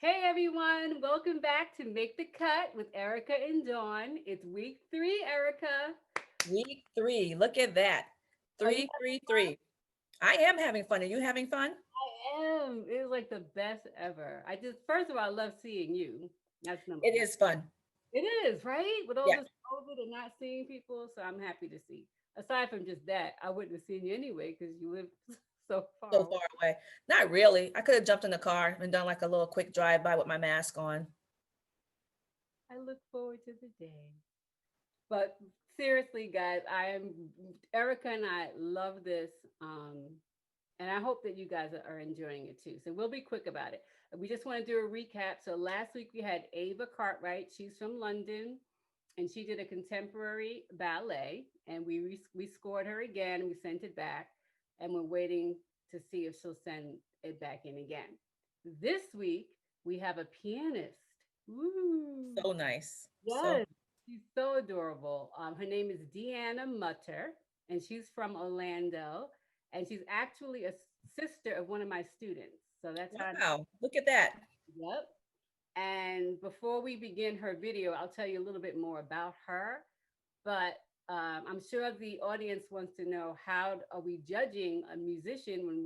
Hey everyone, welcome back to Make the Cut with Erica and Dawn. It's week 3, Erica. Week three. Look at that. Are you Three, three, three. I am having fun. Are you having fun? I am. It was like the best ever. I just first of all, I love seeing you. That's number It one. is fun. It is, right? With all Yeah. this COVID and not seeing people, so I'm happy to see. Aside from just that, I wouldn't have seen you anyway because you live so far So away. far away. Not really. I could have jumped in the car and done like a little quick drive by with my mask on. I look forward to the day. But seriously, guys, I am Erica and I love this. And I hope that you guys are enjoying it too. So we'll be quick about it. We just want to do a recap. So last week we had Ava Cartwright. She's from London, and she did a contemporary ballet. And we scored her again, and we sent it back, and we're waiting to see if she'll send it back in again. This week we have a pianist. Woo! So nice. So Yes, she's so adorable. Her name is Deanna Mutter, and she's from Orlando, and she's actually a sister of one of my students. So that's how. wow. Look at that. Yep. And before we begin her video, I'll tell you a little bit more about her. But I'm sure the audience wants to know how are we judging a musician when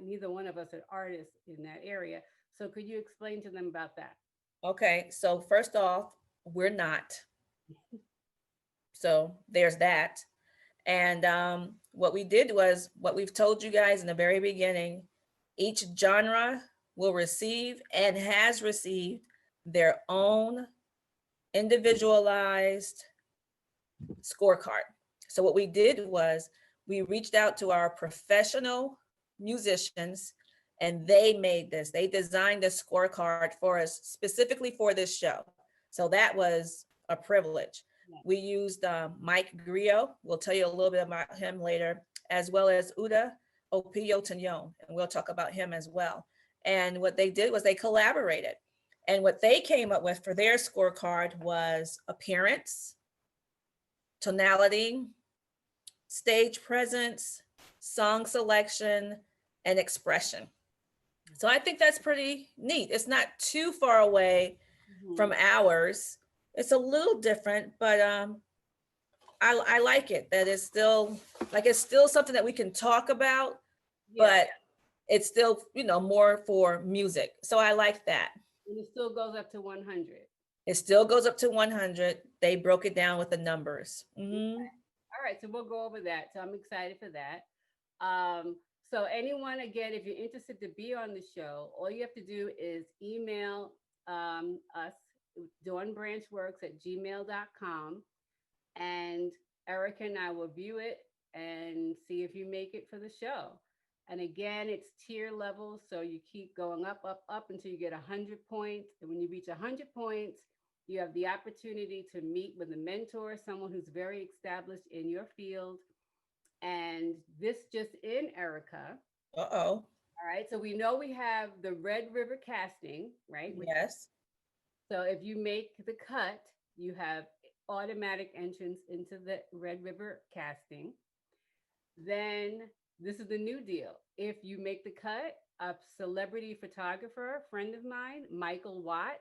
neither one of us are artists in that area. So could you explain to them about that? Okay. So first off, we're not. So there's that. And what we did was what we've told you guys in the very beginning. Each genre will receive and has received their own individualized scorecard. So what we did was we reached out to our professional musicians and they made this. They designed a scorecard for us specifically for this show. So that was a privilege. Yeah. We used Mike Griot. We'll tell you a little bit about him later, as well as Uda Opio Tanyon, and we'll talk about him as well. And what they did was they collaborated. And what they came up with for their scorecard was appearance, tonality, stage presence, song selection, and expression. So I think that's pretty neat. It's not too far away Mhm. from ours. It's a little different, but I like it that it's still something that we can talk about, Yeah. but it's still more for music. So I like that. And it still goes up to 100. It still goes up to 100. They broke it down with the numbers. All right, so we'll go over that. So I'm excited for that. So anyone, again, if you're interested to be on the show, all you have to do is email us, dawnbranchworks@gmail.com, and Erica and I will view it and see if you make it for the show. And again, it's tier levels, so you keep going up, up, up until you get 100 points. And when you reach 100 points, you have the opportunity to meet with a mentor, someone who's very established in your field. And this just in, Erica. Uh-oh. All right, so we know we have the Red River casting, right? Yes. So if you make the cut, you have automatic entrance into the Red River casting. Then this is the new deal. If you make the cut, a celebrity photographer, friend of mine, Michael Watts,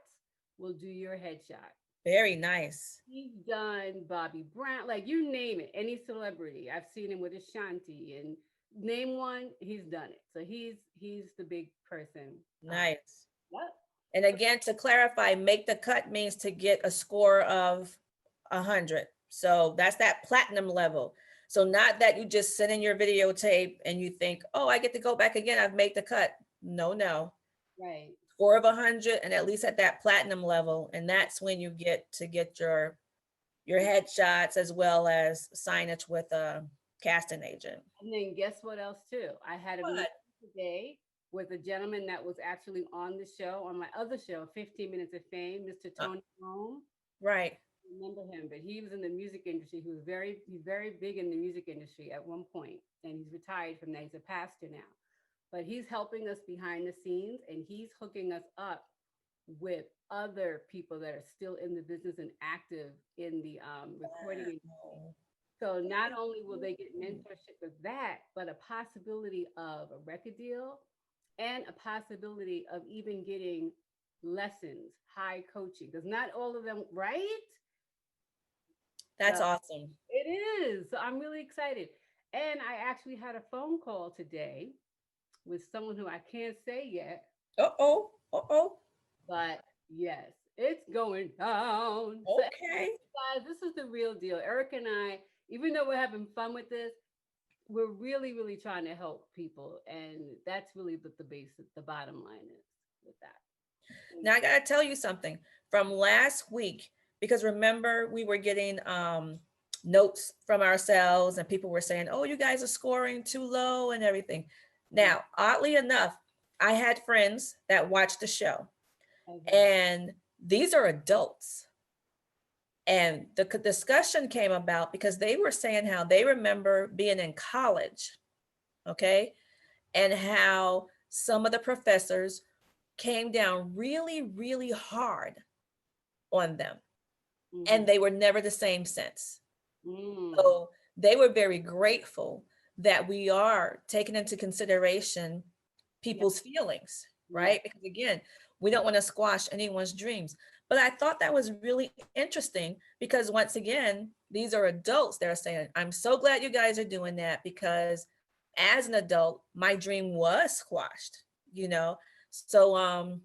will do your headshot. Very nice. He's done Bobby Brown, like you name it, any celebrity. I've seen him with Ashanti and name one, he's done it. So he's the big person. Nice. Yep. And again, to clarify, make the cut means to get a score of 100. So that's that platinum level. So not that you just send in your videotape and you think, oh, I get to go back again. I've made the cut. No, no. Right. Score of 100 and at least at that platinum level. And that's when you get to get your headshots as well as signage with a casting agent. And then guess what else too? I had a meeting But today with a gentleman that was actually on the show, on my other show, 15 Minutes of Fame, Mr. Tony Rome. right. Remember him, but he was in the music industry. He's very big in the music industry at one point, and he's retired from that. He's a pastor now, but he's helping us behind the scenes, and he's hooking us up with other people that are still in the business and active in the recording industry. Wow. So not only will they get mentorship with that, but a possibility of a record deal and a possibility of even getting lessons, high coaching. Because not all of them, right? That's So awesome. it is. So I'm really excited. And I actually had a phone call today with someone who I can't say yet, Uh-oh. Uh-oh. but yes, it's going down. So Okay. guys, this is the real deal. Erica and I, even though we're having fun with this, we're really, really trying to help people, and that's really the base, the bottom line is with that. Now I gotta tell you something from last week, because remember we were getting notes from ourselves and people were saying, oh, you guys are scoring too low and everything. Mhm. Now, oddly enough, I had friends that watched the show, Okay. and these are adults. And the discussion came about because they were saying how they remember being in college, okay, and how some of the professors came down really, really hard on them, and Mm-hmm. they were never the same since. Mm. So they were very grateful that we are taking into consideration Yep. people's feelings, Yes. right? Because again, we don't want to squash anyone's dreams. But I thought that was really interesting because once again, these are adults that are saying, I'm so glad you guys are doing that because as an adult, my dream was squashed, you know? So It's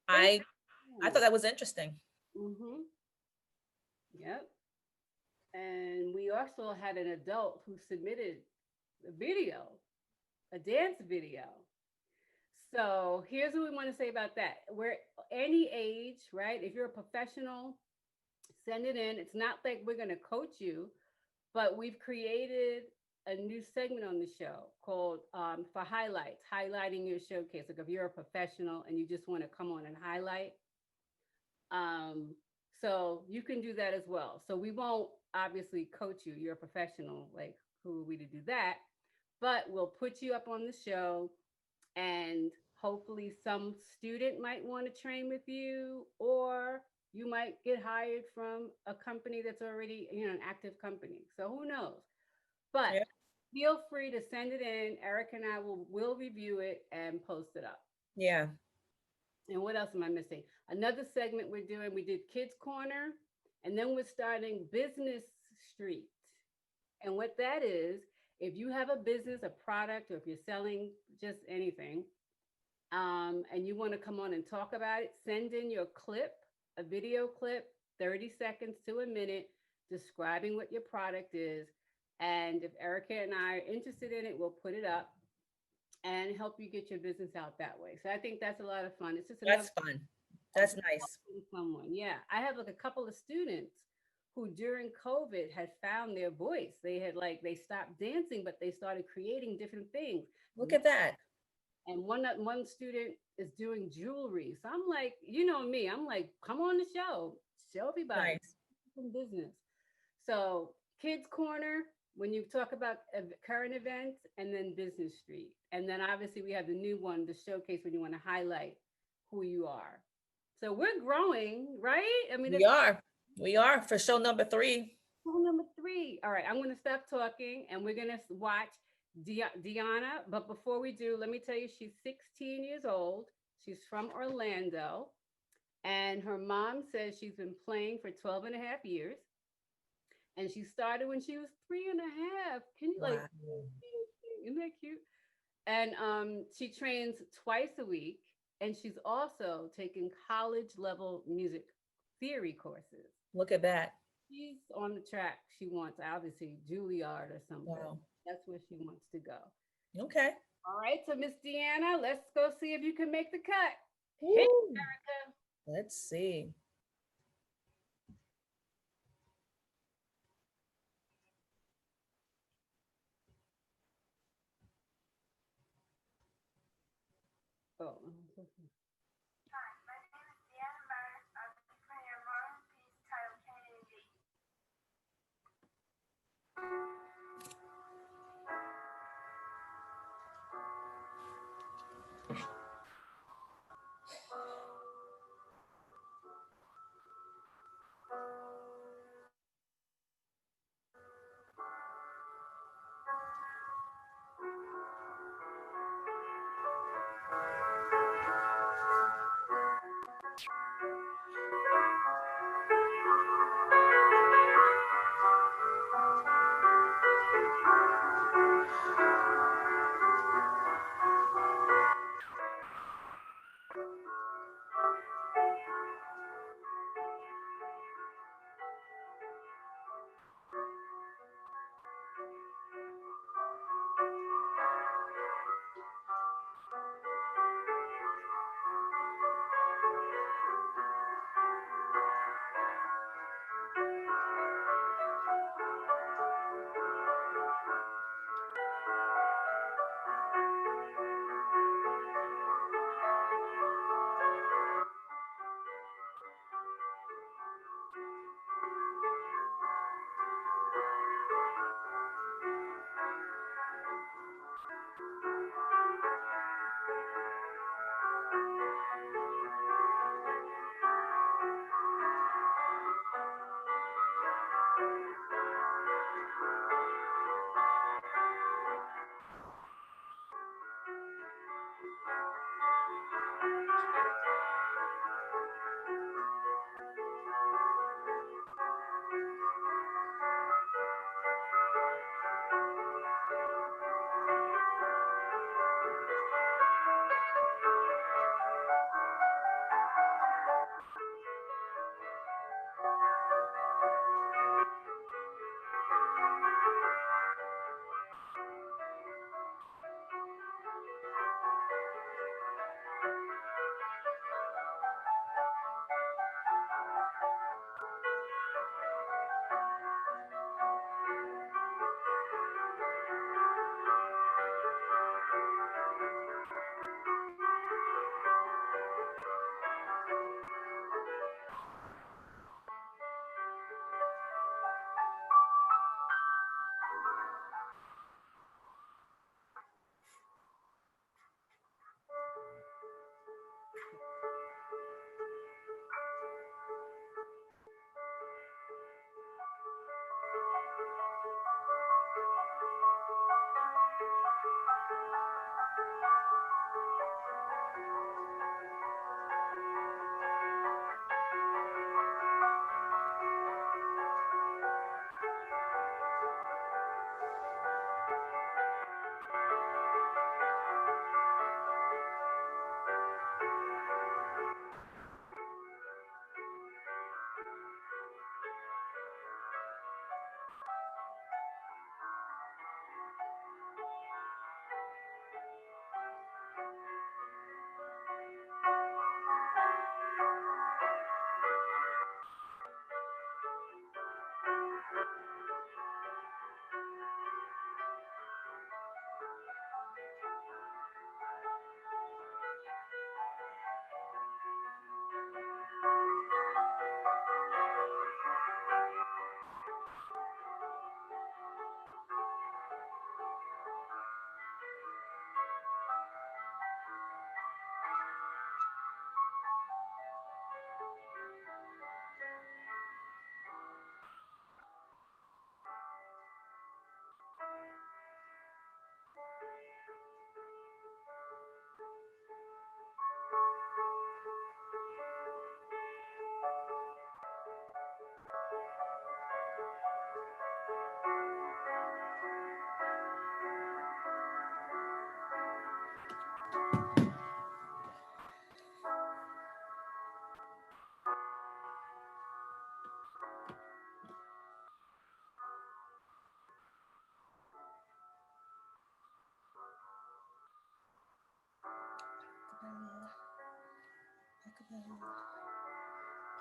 I I thought cool. that was interesting. Mm-hmm. Yep. And we also had an adult who submitted a video, a dance video. So here's what we want to say about that. We're any age, right? If you're a professional, send it in. It's not like we're going to coach you, but we've created a new segment on the show called for highlights, highlighting your showcase. Like if you're a professional and you just want to come on and highlight, um, so you can do that as well. So we won't obviously coach you. You're a professional. Like who are we to do that? But we'll put you up on the show, and hopefully some student might want to train with you, or you might get hired from a company that's already, an active company. So who knows? But Yeah. feel free to send it in. Eric and I will review it and post it up. Yeah. And what else am I missing? Another segment we're doing, we did Kids Corner, and then we're starting Business Street. And what that is, if you have a business, a product, or if you're selling just anything, and you want to come on and talk about it, send in your clip, a video clip, 30 seconds to a minute, describing what your product is. And if Erica and I are interested in it, we'll put it up and help you get your business out that way. So I think that's a lot of fun. It's just another That's fun. of That's nice. helping someone. Yeah. I have like a couple of students who during COVID had found their voice. They had like they stopped dancing, but they started creating different things. Look at that. And one student is doing jewelry. So I'm like, you know me, I'm like, come on the show everybody Nice. some business. So Kids Corner, when you talk about current events, and then Business Street, and then obviously we have the new one, the showcase, when you want to highlight who you are. So we're growing, right? I mean, We it's are. We are for show number 3. rule number three. All right, I'm going to stop talking and we're going to watch Deanna. But before we do, let me tell you, she's 16 years old. She's from Orlando. And her mom says she's been playing for 12 and a half years. And she started when she was 3 and a half. Can you like, Wow. isn't that cute? And she trains twice a week. And she's also taking college level music theory courses. Look at that. She's on the track. She wants obviously Juilliard or something. Wow. That's where she wants to go. Okay. All right, so Miss Deanna, let's go see if you can make the cut. Hit Woo. Erica. Let's see. Oh, Hi, my name is Deanna Mutter. I'll be playing a modern piece titled Community.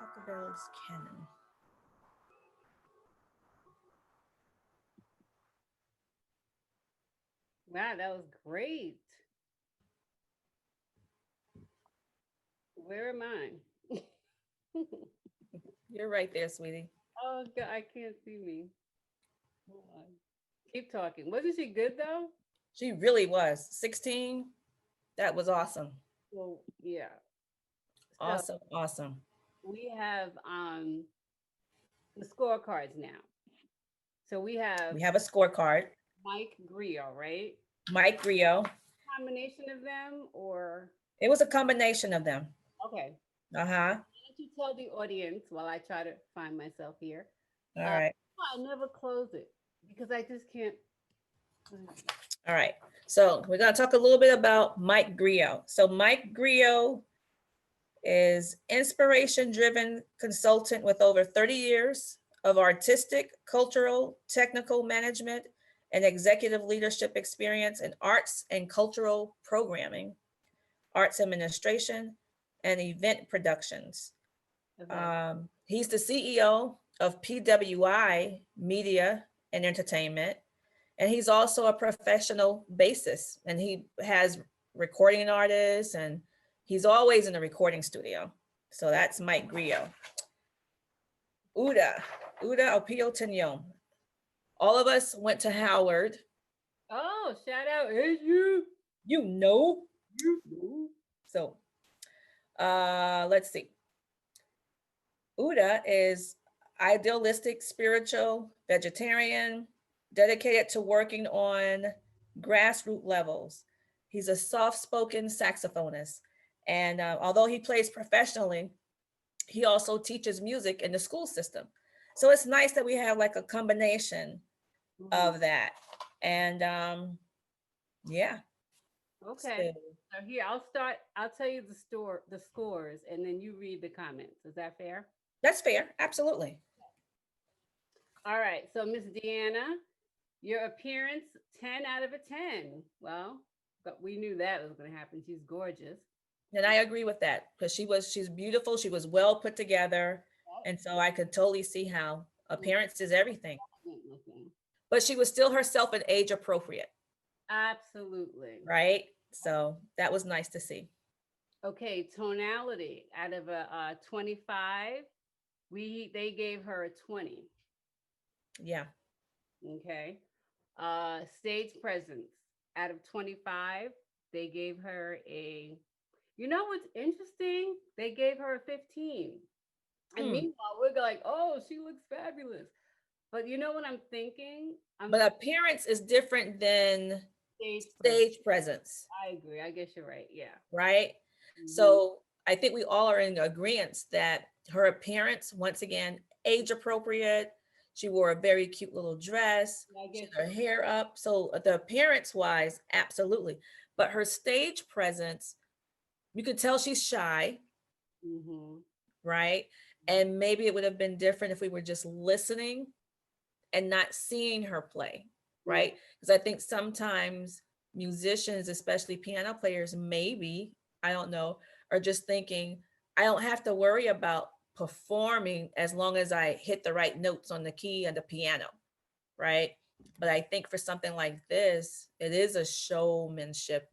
Pachelbel's Canon. Wow, that was great. Where am I? You're right there, sweetie. Oh God, I can't see me. Hold on. Keep talking. Wasn't she good though? She really was. 16. That was awesome. Well, yeah. So Awesome. Awesome. we have the scorecards now. So we have We have a scorecard. Mike Griot, right? Mike Griot. Combination of them or It was a combination of them. okay. Uh-huh. Why don't you tell the audience while I try to find myself here? All Uh, right. I never close it because I just can't. All right. So we're going to talk a little bit about Mike Griot. So Mike Griot is inspiration-driven consultant with over 30 years of artistic, cultural, technical management, and executive leadership experience in arts and cultural programming, arts administration, and event productions. Okay. He's the CEO of PWI Media and Entertainment, and he's also a professional bassist, and he has recording artists, and he's always in the recording studio. So that's Mike Griot. Uda Opio Tenyon. All of us went to Howard. Oh, shout out is you. You know. You. So let's see. Uda is idealistic, spiritual, vegetarian, dedicated to working on grassroots levels. He's a soft-spoken saxophonist. And although he plays professionally, he also teaches music in the school system. So it's nice that we have like a combination of that. And yeah. Okay. So So here I'll tell you the scores, and then you read the comments. Is that fair? that's fair. Absolutely. All right. So Miss Deanna, your appearance 10 out of a 10. Well, but we knew that was going to happen. She's gorgeous. And I agree with that because she's beautiful. She was well put together. And so I could totally see how appearance is everything. But she was still herself and age appropriate, Absolutely. right? So that was nice to see. Okay, tonality out of a 25, they gave her a 20. Yeah. Okay. Stage presence out of 25, they gave her a, you know what's interesting? They gave her a 15. And meanwhile, we're like, oh, she looks fabulous. But you know what I'm thinking? But appearance is different than stage stage presence. I agree. I guess you're right. Yeah. Right. So I think we all are in agreement that her appearance, once again, age appropriate. She wore a very cute little dress. She had her hair up. So the appearance wise, absolutely. But her stage presence, you could tell she's shy. Right. And maybe it would have been different if we were just listening and not seeing her play. Right. Because I think sometimes musicians, especially piano players, maybe, I don't know, are just thinking, I don't have to worry about performing as long as I hit the right notes on the key and the piano, right? But I think for something like this, it is a showmanship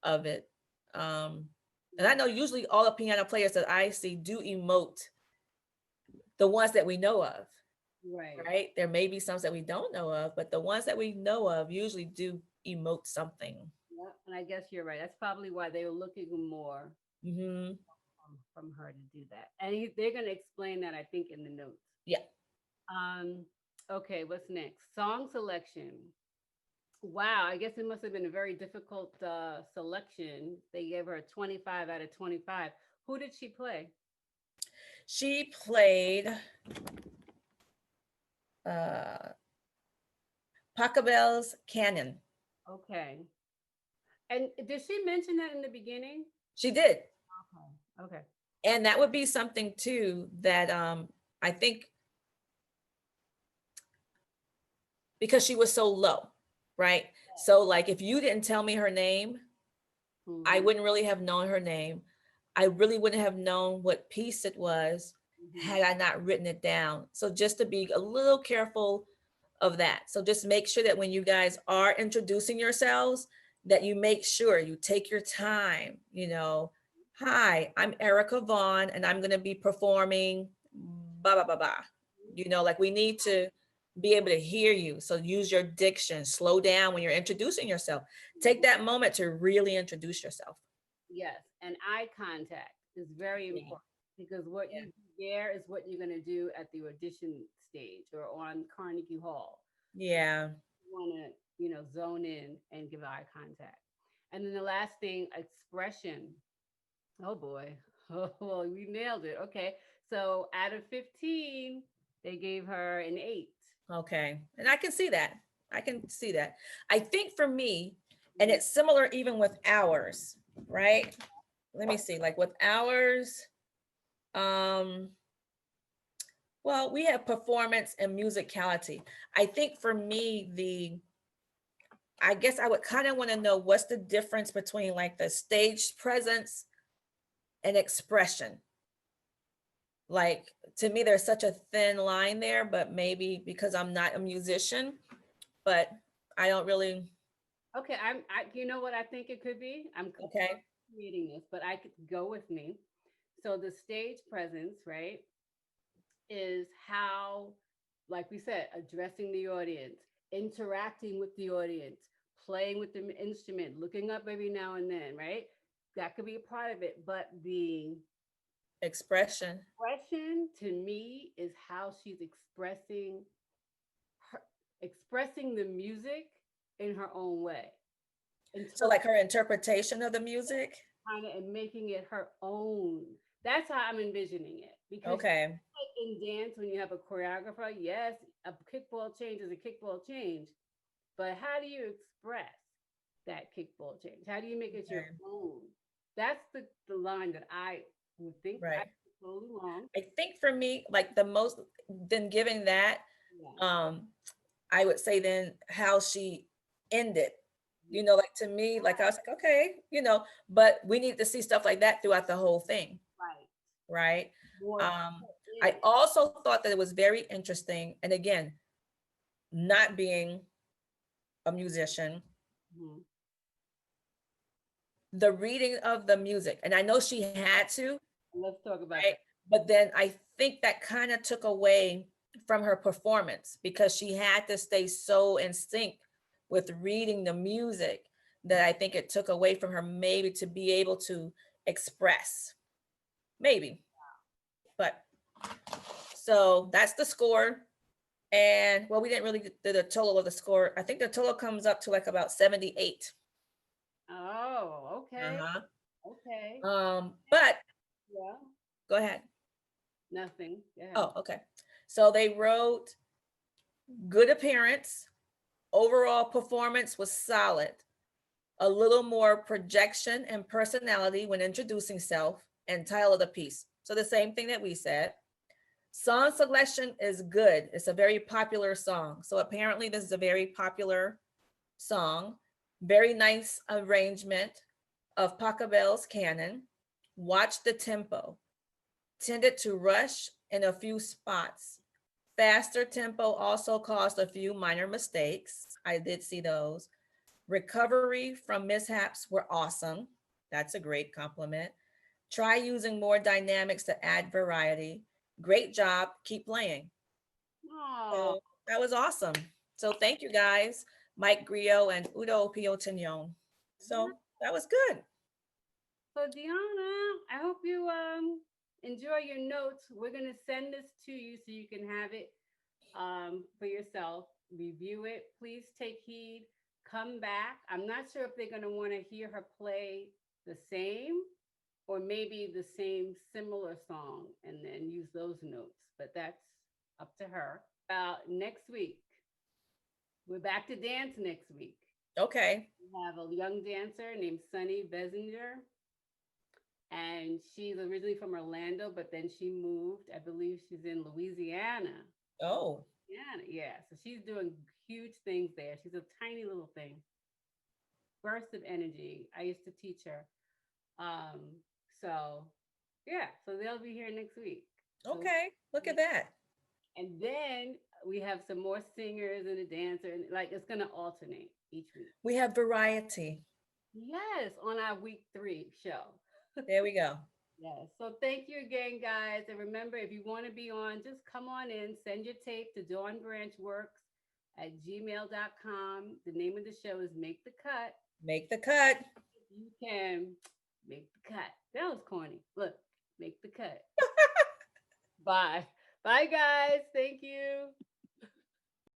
of it. And I know usually all the piano players that I see do emote, the ones that we know of. Right. There may be some that we don't know of, but the ones that we know of usually do emote something. Yeah, and I guess you're right. That's probably why they were looking more from her to do that. And they're going to explain that, I think, in the notes. Yeah. Okay, what's next? Song selection. Wow, I guess it must have been a very difficult selection. They gave her a 25 out of 25. Who did she play? She played Pachelbel's Canon. Okay. And did she mention that in the beginning? She did. Okay. And that would be something too that I think, because she was so low, right? So like if you didn't tell me her name, I wouldn't really have known her name. I really wouldn't have known what piece it was Mhm. had I not written it down. So just to be a little careful of that. So just make sure that when you guys are introducing yourselves, that you make sure you take your time, hi, I'm Erica Vaughn and I'm going to be performing blah blah blah blah. Like we need to be able to hear you. So use your diction, slow down when you're introducing yourself. Take that moment to really introduce yourself. Yes, and eye contact is very Yeah. important because what Yeah. you do there is what you're going to do at the audition stage or on Carnegie Hall. Yeah. You want to, zone in and give eye contact. And then the last thing, expression. Oh boy. Oh, well, we nailed it. Okay. So out of 15, they gave her an 8. Okay. And I can see that. I can see that. I think for me, and Mhm. it's similar even with ours, right? Let me see. Like with ours, um, well, we have performance and musicality. I think for me, I guess I would kind of want to know what's the difference between like the stage presence and expression. Like to me, there's such a thin line there, but maybe because I'm not a musician, but I don't really. Okay, you know what I think it could be? I'm Okay. reading this, but I could go with me. So the stage presence, right, is how, like we said, addressing the audience, interacting with the audience, playing with the instrument, looking up every now and then, right? That could be a part of it. But the Expression. expression to me is how she's her, expressing the music in her own way. So like her interpretation of the music. Kind of and making it her own. That's how I'm envisioning it. Because Okay. like in dance, when you have a choreographer, yes, a kickball change is a kickball change, but how do you express that kickball change? How do you make it your Okay. own? That's the line that I would think. I Right. could be totally wrong. I think for me, like the most, then giving that, Yeah. um, I would say then how she ended. Mhm. Like to me, like I was like, okay, but we need to see stuff like that throughout the whole thing, Right. right? More Um, in I it. also thought that it was very interesting, and again, not being a musician, Mhm. the reading of the music, and I know she had to, Let's talk about right? that. But then I think that kind of took away from her performance because she had to stay so in sync with reading the music that I think it took away from her maybe to be able to express. Maybe. But so that's the score. And well, we didn't really do the total of the score. I think the total comes up to like about 78. Oh, okay. Uh-huh. Okay. But Yeah. go ahead. Nothing. Yeah. Oh, okay. So they wrote good appearance, overall performance was solid, a little more projection and personality when introducing self, and title of the piece. So the same thing that we said. Song selection is good. It's a very popular song. So apparently this is a very popular song. Very nice arrangement of Pachelbel's canon. Watch the tempo. Tended to rush in a few spots. Faster tempo also caused a few minor mistakes. I did see those. Recovery from mishaps were awesome. That's a great compliment. Try using more dynamics to add variety. Great job. Keep playing. Oh. So that was awesome. So thank you guys, Mike Griot and Udo Piotignon. So that was good. So Deanna, I hope you enjoy your notes. We're gonna send this to you so you can have it for yourself. Review it. Please take heed. Come back. I'm not sure if they're gonna want to hear her play the same or maybe the same similar song and then use those notes. But that's up to her. Next week, we're back to dance next week. Okay. We have a young dancer named Sunny Bessinger, and she's originally from Orlando, but then she moved. I believe she's in Louisiana. Oh, Louisiana, yeah. So she's doing huge things there. She's a tiny little thing, burst of energy. I used to teach her. Um, So yeah, so they'll be here next week. So Okay, look at that. and then we have some more singers and a dancer, and like it's gonna alternate each week. We have variety. Yes, on our week 3 show. There we go. Yes. So thank you again, guys. And remember, if you want to be on, just come on in, send your tape to dawnbranchworks@gmail.com. The name of the show is Make the Cut. Make the cut. You can make the cut. That was corny. Look, make the cut. Bye. Bye, guys. Thank you.